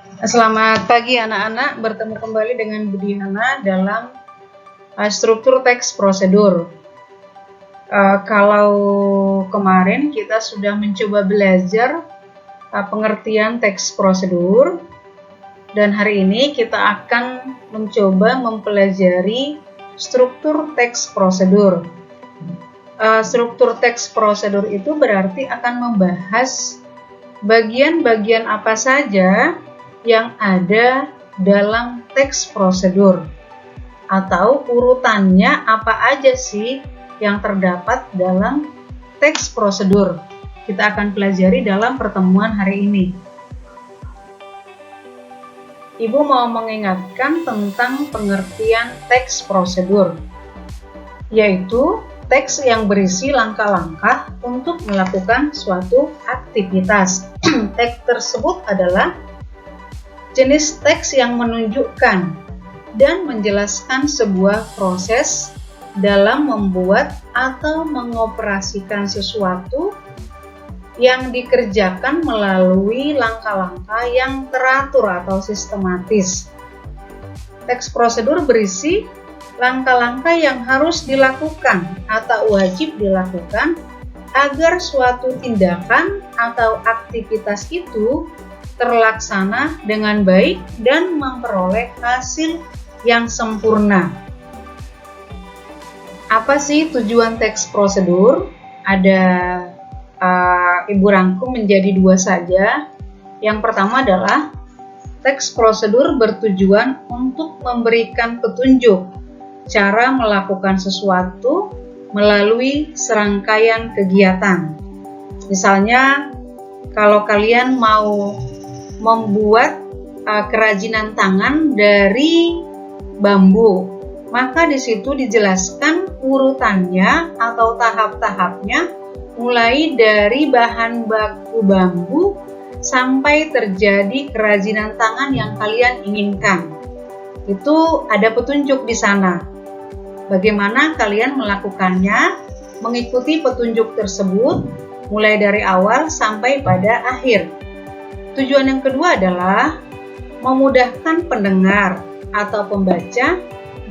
Selamat pagi anak-anak, bertemu kembali dengan Budiana dalam struktur teks prosedur. Kalau kemarin kita sudah mencoba belajar pengertian teks prosedur, dan hari ini kita akan mencoba mempelajari struktur teks prosedur. Struktur teks prosedur itu berarti akan membahas bagian-bagian apa saja yang ada dalam teks prosedur, atau urutannya apa aja sih yang terdapat dalam teks prosedur. Kita akan pelajari dalam pertemuan hari ini. Ibu mau mengingatkan tentang pengertian teks prosedur, yaitu teks yang berisi langkah-langkah untuk melakukan suatu aktivitas. Teks tersebut adalah jenis teks yang menunjukkan dan menjelaskan sebuah proses dalam membuat atau mengoperasikan sesuatu yang dikerjakan melalui langkah-langkah yang teratur atau sistematis. Teks prosedur berisi langkah-langkah yang harus dilakukan atau wajib dilakukan agar suatu tindakan atau aktivitas itu terlaksana dengan baik dan memperoleh hasil yang sempurna. Apa sih tujuan teks prosedur? Ada Ibu rangkum menjadi dua saja. Yang pertama adalah teks prosedur bertujuan untuk memberikan petunjuk cara melakukan sesuatu melalui serangkaian kegiatan. Misalnya, kalau kalian mau membuat kerajinan tangan dari bambu, maka di situ dijelaskan urutannya atau tahap-tahapnya, mulai dari bahan baku bambu sampai terjadi kerajinan tangan yang kalian inginkan. Itu ada petunjuk di sana. Bagaimana kalian melakukannya, mengikuti petunjuk tersebut mulai dari awal sampai pada akhir. Tujuan yang kedua adalah memudahkan pendengar atau pembaca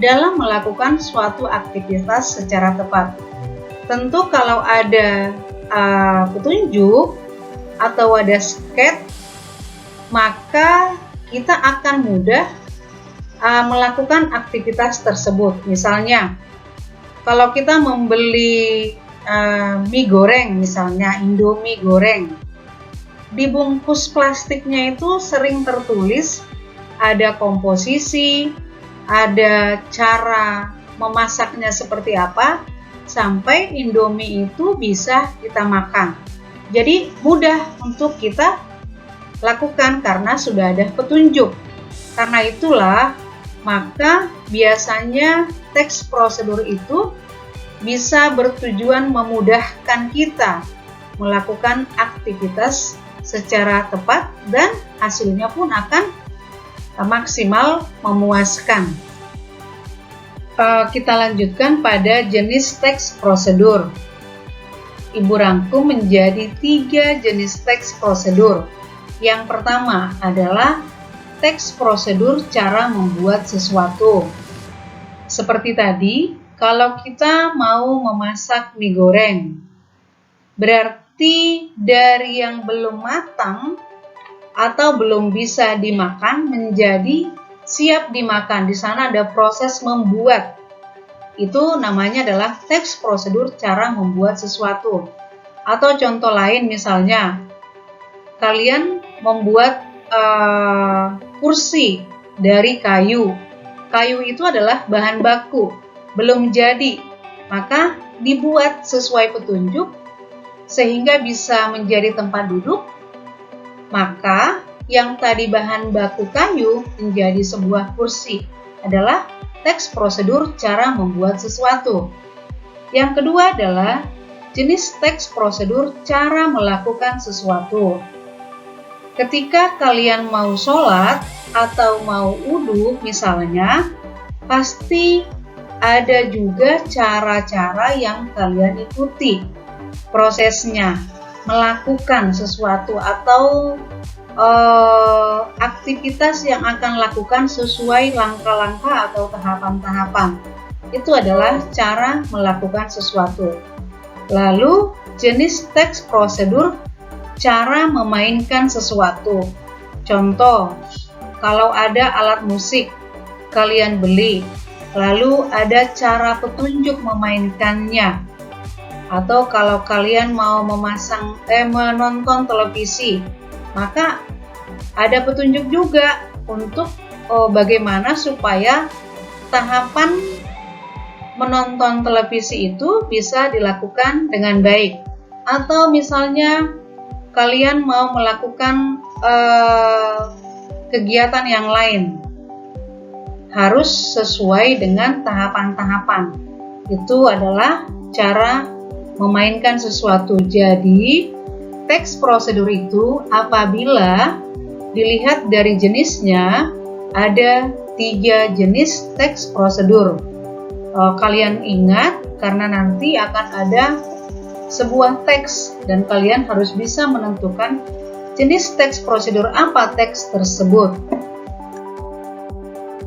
dalam melakukan suatu aktivitas secara tepat. Tentu kalau ada petunjuk atau ada sketch, maka kita akan mudah melakukan aktivitas tersebut. Misalnya, kalau kita membeli mie goreng, misalnya Indomie goreng, di bungkus plastiknya itu sering tertulis ada komposisi, ada cara memasaknya seperti apa, sampai Indomie itu bisa kita makan. Jadi mudah untuk kita lakukan karena sudah ada petunjuk. Karena itulah, maka biasanya teks prosedur itu bisa bertujuan memudahkan kita melakukan aktivitas secara tepat dan hasilnya pun akan maksimal memuaskan. Kita lanjutkan pada jenis teks prosedur. Ibu rangkum menjadi 3 jenis teks prosedur. Yang pertama adalah teks prosedur cara membuat sesuatu. Seperti tadi, kalau kita mau memasak mie goreng, berarti dari yang belum matang atau belum bisa dimakan menjadi siap dimakan. Di sana ada proses membuat. Itu namanya adalah teks prosedur cara membuat sesuatu. Atau contoh lain, misalnya kalian membuat kursi dari kayu. Kayu itu adalah bahan baku, belum jadi, maka dibuat sesuai petunjuk sehingga bisa menjadi tempat duduk. Maka yang tadi bahan baku kayu menjadi sebuah kursi adalah teks prosedur cara membuat sesuatu. Yang kedua adalah jenis teks prosedur cara melakukan sesuatu. Ketika kalian mau sholat atau mau wudhu misalnya, pasti ada juga cara-cara yang kalian ikuti prosesnya melakukan sesuatu atau aktivitas yang akan lakukan sesuai langkah-langkah atau tahapan-tahapan. Itu adalah cara melakukan sesuatu. Lalu jenis teks prosedur, cara memainkan sesuatu. Contoh, kalau ada alat musik kalian beli, lalu ada cara petunjuk memainkannya. Atau kalau kalian mau menonton televisi, maka ada petunjuk juga untuk bagaimana supaya tahapan menonton televisi itu bisa dilakukan dengan baik. Atau misalnya kalian mau melakukan kegiatan yang lain, harus sesuai dengan tahapan-tahapan. Itu adalah cara memainkan sesuatu. Jadi, teks prosedur itu apabila dilihat dari jenisnya, ada 3 jenis teks prosedur. Kalian ingat karena nanti akan ada sebuah teks dan kalian harus bisa menentukan jenis teks prosedur apa teks tersebut.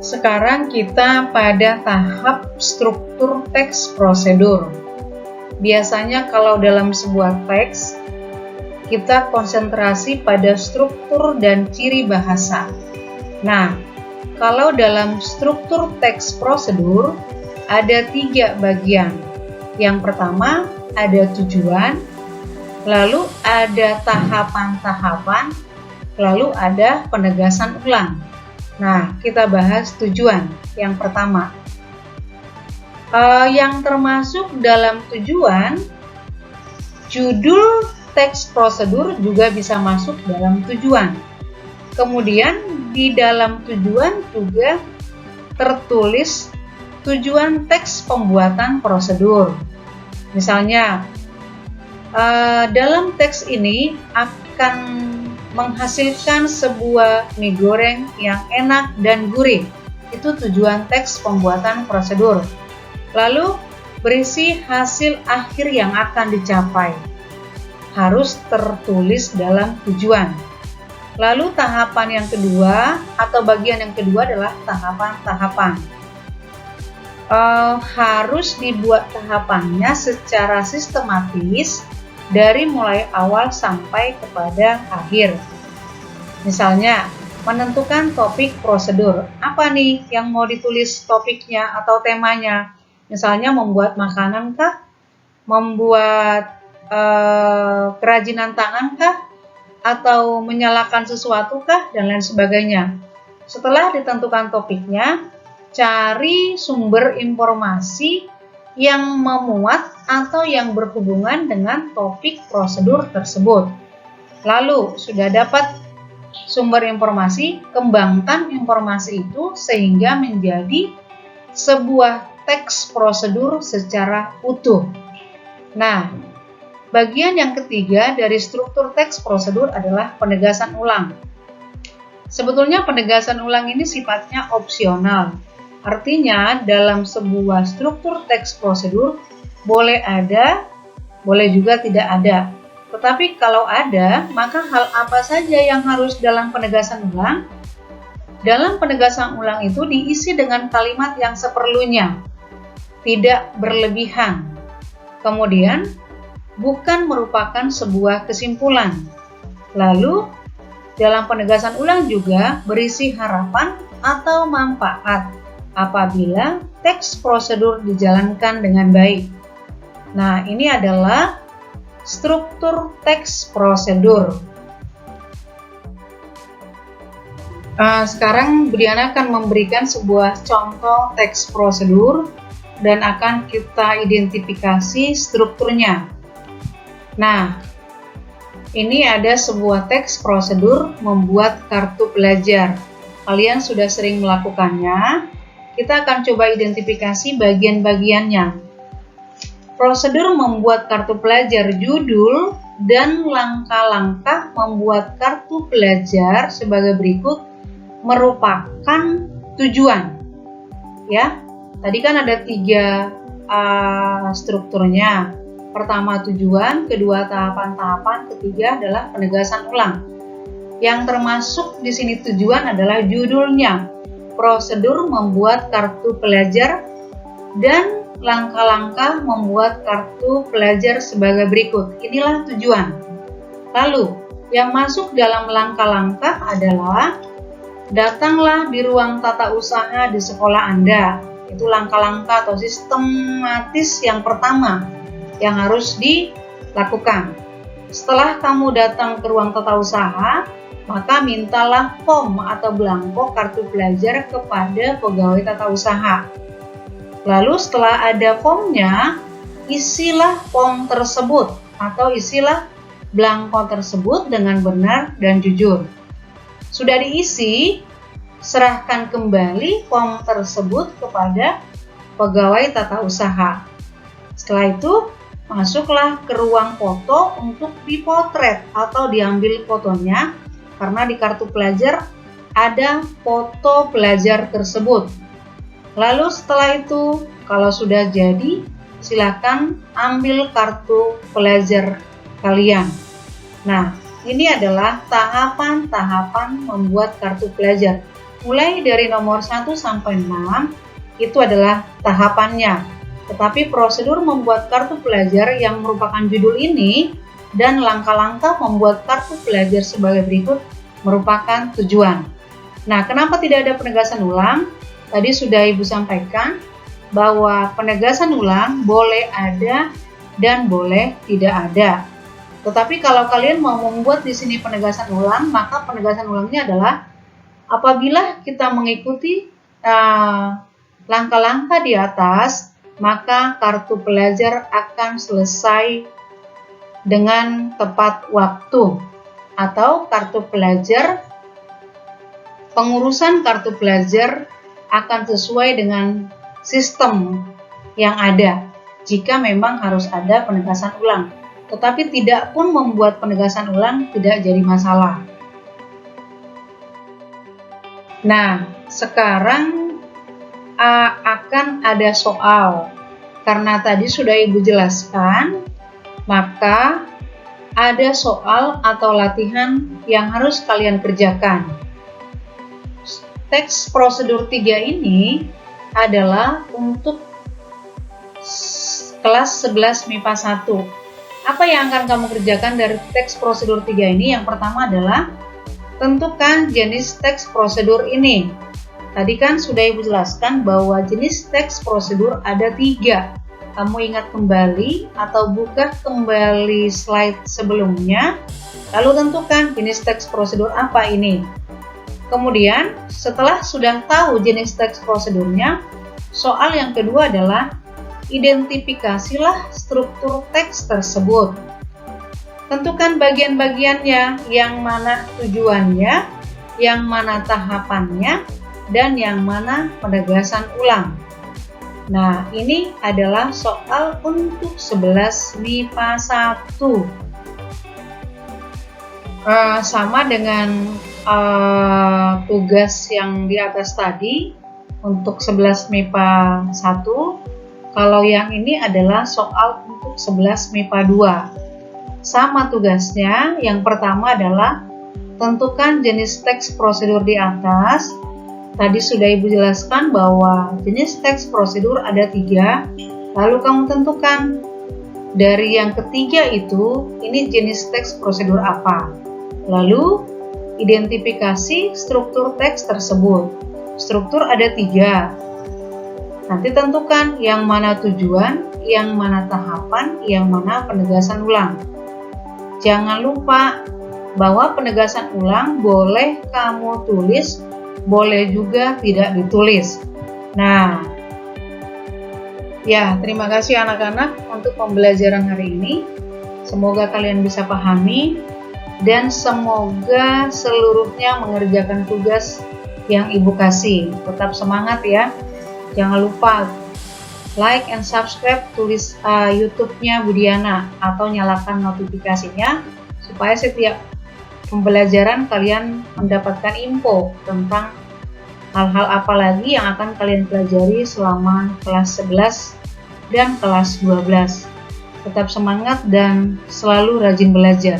Sekarang kita pada tahap struktur teks prosedur. Biasanya kalau dalam sebuah teks, kita konsentrasi pada struktur dan ciri bahasa. Nah, kalau dalam struktur teks prosedur, ada 3 bagian. Yang pertama, ada tujuan, lalu ada tahapan-tahapan, lalu ada penegasan ulang. Nah, kita bahas tujuan yang pertama. Yang termasuk dalam tujuan, judul teks prosedur juga bisa masuk dalam tujuan. Kemudian di dalam tujuan juga tertulis tujuan teks pembuatan prosedur. Misalnya, dalam teks ini akan menghasilkan sebuah mie goreng yang enak dan gurih. Itu tujuan teks pembuatan prosedur. Lalu, berisi hasil akhir yang akan dicapai. Harus tertulis dalam tujuan. Lalu tahapan yang kedua atau bagian yang kedua adalah tahapan-tahapan. Harus dibuat tahapannya secara sistematis dari mulai awal sampai kepada akhir. Misalnya, menentukan topik prosedur. Apa nih yang mau ditulis topiknya atau temanya? Misalnya membuat makanan kah? Membuat kerajinan tangan kah? Atau menyalakan sesuatu kah? Dan lain sebagainya. Setelah ditentukan topiknya, cari sumber informasi yang memuat atau yang berhubungan dengan topik prosedur tersebut. Lalu, sudah dapat sumber informasi, kembangkan informasi itu sehingga menjadi sebuah teks prosedur secara utuh. Nah, bagian yang ketiga dari struktur teks prosedur adalah penegasan ulang. Sebetulnya penegasan ulang ini sifatnya opsional. Artinya, dalam sebuah struktur teks prosedur boleh ada, boleh juga tidak ada. Tetapi kalau ada, maka hal apa saja yang harus dalam penegasan ulang? Dalam penegasan ulang itu diisi dengan kalimat yang seperlunya, tidak berlebihan. Kemudian, bukan merupakan sebuah kesimpulan. Lalu, dalam penegasan ulang juga berisi harapan atau manfaat apabila teks prosedur dijalankan dengan baik. Nah, ini adalah struktur teks prosedur. Sekarang Briana akan memberikan sebuah contoh teks prosedur dan akan kita identifikasi strukturnya. Nah, ini ada sebuah teks prosedur membuat kartu pelajar. Kalian sudah sering melakukannya. Kita akan coba identifikasi bagian-bagiannya. Prosedur membuat kartu pelajar, judul dan langkah-langkah membuat kartu pelajar sebagai berikut merupakan tujuan. Ya, tadi kan ada 3 strukturnya. Pertama tujuan, kedua tahapan-tahapan, ketiga adalah penegasan ulang. Yang termasuk di sini tujuan adalah judulnya, prosedur membuat kartu pelajar, dan langkah-langkah membuat kartu pelajar sebagai berikut. Inilah tujuan. Lalu, yang masuk dalam langkah-langkah adalah datanglah di ruang tata usaha di sekolah Anda. Itu langkah-langkah atau sistematis yang pertama yang harus dilakukan. Setelah kamu datang ke ruang tata usaha, maka mintalah form atau belangko kartu pelajar kepada pegawai tata usaha. Lalu setelah ada formnya, isilah form tersebut atau isilah belangko tersebut dengan benar dan jujur. Sudah diisi, serahkan kembali form tersebut kepada pegawai tata usaha. Setelah itu, masuklah ke ruang foto untuk dipotret atau diambil fotonya, karena di kartu pelajar ada foto pelajar tersebut. Lalu setelah itu, kalau sudah jadi, silakan ambil kartu pelajar kalian. Nah, ini adalah tahapan-tahapan membuat kartu pelajar. Mulai dari nomor 1 sampai 6, itu adalah tahapannya. Tetapi prosedur membuat kartu pelajar yang merupakan judul ini dan langkah-langkah membuat kartu pelajar sebagai berikut merupakan tujuan. Nah, kenapa tidak ada penegasan ulang? Tadi sudah Ibu sampaikan bahwa penegasan ulang boleh ada dan boleh tidak ada. Tetapi kalau kalian mau membuat di sini penegasan ulang, maka penegasan ulangnya adalah apabila kita mengikuti langkah-langkah di atas, maka kartu pelajar akan selesai dengan tepat waktu, atau kartu pelajar, pengurusan kartu pelajar akan sesuai dengan sistem yang ada jika memang harus ada penegasan ulang. Tetapi tidak pun membuat penegasan ulang tidak jadi masalah. Nah, sekarang akan ada soal. Karena tadi sudah Ibu jelaskan, maka ada soal atau latihan yang harus kalian kerjakan. Teks prosedur 3 ini adalah untuk kelas 11 MIPA 1. Apa yang akan kamu kerjakan dari teks prosedur 3 ini? Yang pertama adalah tentukan jenis teks prosedur ini. Tadi kan sudah Ibu jelaskan bahwa jenis teks prosedur ada 3. Kamu ingat kembali atau buka kembali slide sebelumnya, lalu tentukan jenis teks prosedur apa ini. Kemudian, setelah sudah tahu jenis teks prosedurnya, soal yang kedua adalah identifikasilah struktur teks tersebut. Tentukan bagian-bagiannya, yang mana tujuannya, yang mana tahapannya, dan yang mana penegasan ulang. Nah, ini adalah soal untuk 11 MIPA 1. Sama dengan tugas yang di atas tadi untuk 11 MIPA 1. Kalau yang ini adalah soal untuk 11 MIPA 2. Sama tugasnya, yang pertama adalah tentukan jenis teks prosedur di atas. Tadi sudah Ibu jelaskan bahwa jenis teks prosedur ada 3, lalu kamu tentukan dari yang ketiga itu, ini jenis teks prosedur apa. Lalu, identifikasi struktur teks tersebut. Struktur ada 3. Nanti tentukan yang mana tujuan, yang mana tahapan, yang mana penegasan ulang. Jangan lupa bahwa penegasan ulang boleh kamu tulis, boleh juga tidak ditulis. Nah, ya, terima kasih anak-anak untuk pembelajaran hari ini. Semoga kalian bisa pahami dan semoga seluruhnya mengerjakan tugas yang Ibu kasih. Tetap semangat ya. Jangan lupa like and subscribe, tulis YouTube-nya Budiana atau nyalakan notifikasinya supaya setiap pembelajaran kalian mendapatkan info tentang hal-hal apa lagi yang akan kalian pelajari selama kelas 11 dan kelas 12. Tetap semangat dan selalu rajin belajar.